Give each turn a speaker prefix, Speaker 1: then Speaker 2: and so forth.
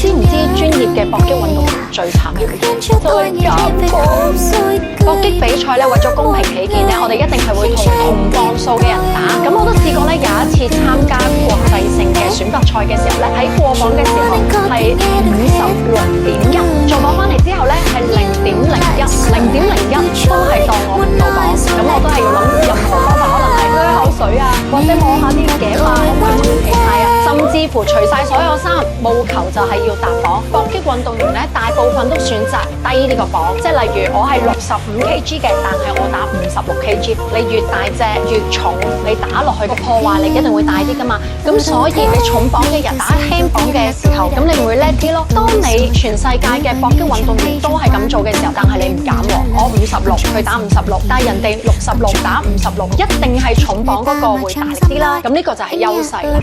Speaker 1: 知唔知專業嘅搏擊運動員最慘係乜？就係減磅。搏擊比賽咧，為咗公平起見咧，我哋一定係會同同磅數嘅人打。咁我都試過咧，有一次參加國際性嘅選拔賽嘅時候咧，喺過磅嘅時候係56.1，做磅翻嚟之後咧係0.01，0.01都係當我唔到磅。咁我都係要諗任何方法，可能係吹口水啊，或者摸下啲頸啊，可唔可以揾其他啊？甚至乎除晒所有衫，務求就係要踏磅。搏擊運動員咧，大部分都選擇低呢個磅，即係例如我係65kg 嘅，但係我打56kg。你越大隻越重，你打落去個破壞力一定會大啲噶嘛。咁所以你重磅嘅人打輕磅嘅時候，咁你咪會叻啲咯。當你全世界嘅搏擊運動員都係咁做嘅時候，但係你唔減喎，我56，佢打56，但係人哋66打56，一定係重磅嗰個會大力啲啦。咁呢個就係優勢啦。